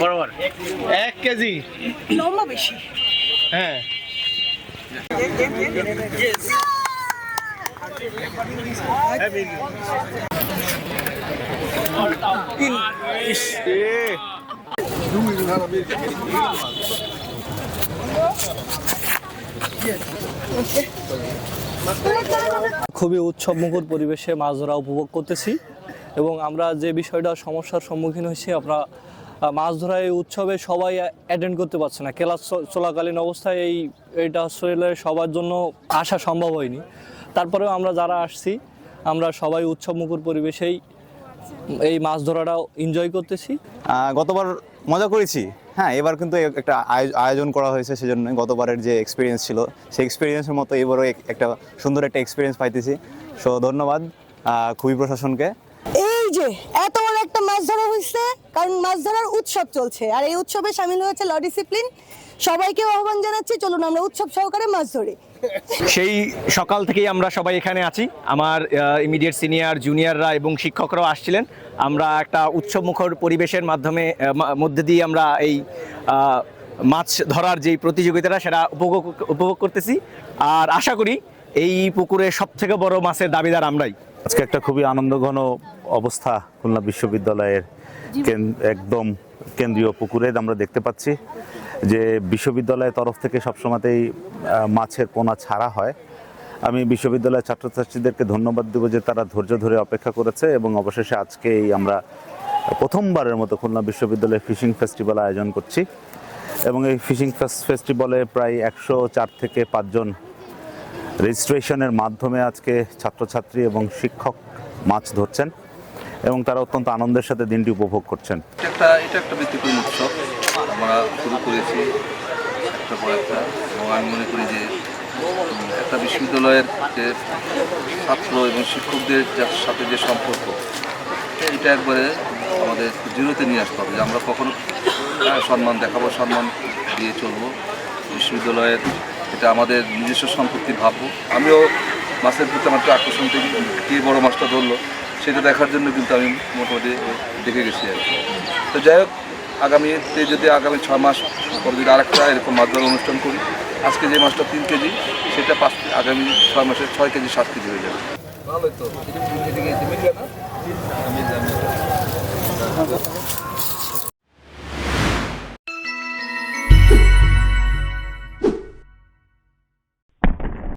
বরাবর 1 কেজি লম্বা বেশি। হ্যাঁ খুবই উৎসবমুখর পরিবেশে মাছ ধরা উপভোগ করতেছি এবং আমরা যে বিষয়টা সমস্যার সম্মুখীন হয়েছি, আমরা মাছ ধরা এই উৎসবে সবাই অ্যাটেন্ড করতে পারছে না। ক্লাস চলাকালীন অবস্থায় এইটা আসলে সবার জন্য আসা সম্ভব হয়নি। তারপরেও আমরা যারা আসছি, আমরা সবাই উৎসবমুখর পরিবেশেই এই মাছ ধরাটাও এনজয় করতেছি। গতবার মজা করেছি, হ্যাঁ এবার কিন্তু একটা আয়োজন করা হয়েছে, সেজন্য গতবারের যে এক্সপিরিয়েন্স ছিল সেই এক্সপিরিয়েন্সের মতো এবারও একটা সুন্দর একটা এক্সপিরিয়েন্স পাইতেছি। সো ধন্যবাদ খুবই প্রশাসনকে। এই যে এত বড় একটা মাছ ধরা হয়েছে, কারণ মাছ ধরার উৎসব চলছে, আর এই উৎসবে শামিল হয়েছে ল ডিসিপ্লিন। সবাইকে আহ্বান জানাচ্ছি, চলুন আমরা উৎসব সহকারে মাছ ধরি। সেই সকাল থেকেই আমরা সবাই এখানে আছি। আমার ইমিডিয়েট সিনিয়র জুনিয়ররা এবং শিক্ষকরাও আসছিলেন। আমরা একটা উৎসবমুখর পরিবেশের মধ্যে দিয়ে আমরা এই মাছ ধরার যেই প্রতিযোগিতাটা সেটা উপভোগ করতেছি। আর আশা করি এই পুকুরে সবথেকে বড় মাছের দাবিদার আমরাই। আজকে একটা খুবই আনন্দঘন অবস্থা খুলনা বিশ্ববিদ্যালয়ের একদম কেন্দ্রীয় পুকুরে আমরা দেখতে পাচ্ছি যে বিশ্ববিদ্যালয়ের তরফ থেকে সবসময়তেই মাছের পোনা ছাড়া হয়। আমি বিশ্ববিদ্যালয়ের ছাত্রছাত্রীদেরকে ধন্যবাদ দেব যে তারা ধৈর্য ধরে অপেক্ষা করেছে এবং অবশেষে আজকেই আমরা প্রথমবারের মতো খুলনা বিশ্ববিদ্যালয়ে ফিশিং ফেস্টিভ্যাল আয়োজন করছি এবং এই ফিশিং ফেস্টিভ্যালে প্রায় 104 থেকে 5 জন রেজিস্ট্রেশনের মাধ্যমে আজকে ছাত্রছাত্রী এবং শিক্ষক মাছ ধরছেন এবং তারা অত্যন্ত আনন্দের সাথে দিনটি উপভোগ করছেন। এটা একটা ব্যতিক্রম উৎসব আমরা শুরু করেছি একটা পর একটা, এবং আমি মনে করি যে একটা বিশ্ববিদ্যালয়ের যে ছাত্র এবং শিক্ষকদের সাথে যে সম্পর্ক, এটা একবারে আমাদের জিরোতে নিয়ে আসতে হবে। যে আমরা কখনো সম্মান দেখাবো, সম্মান দিয়ে চলবো বিশ্ববিদ্যালয়ের, এটা আমাদের নিজস্ব সম্পত্তি ভাববো। আমিও মাছের প্রতি আমার একটু আকর্ষণ থেকে কে বড়ো মাছটা ধরলো সেটা দেখার জন্য কিন্তু আমি মোটামুটি দেখে গেছি আর কি। তো যাই হোক, আগামীতে যদি আগামী 6 মাস পরে যদি আরেকটা এরকম মাছ ধরার অনুষ্ঠান করি, আজকে যে মাছটা 3 কেজি সেটা আগামী 6 মাসে 6 কেজি 7 কেজি হয়ে যাবে। ভালোই তো।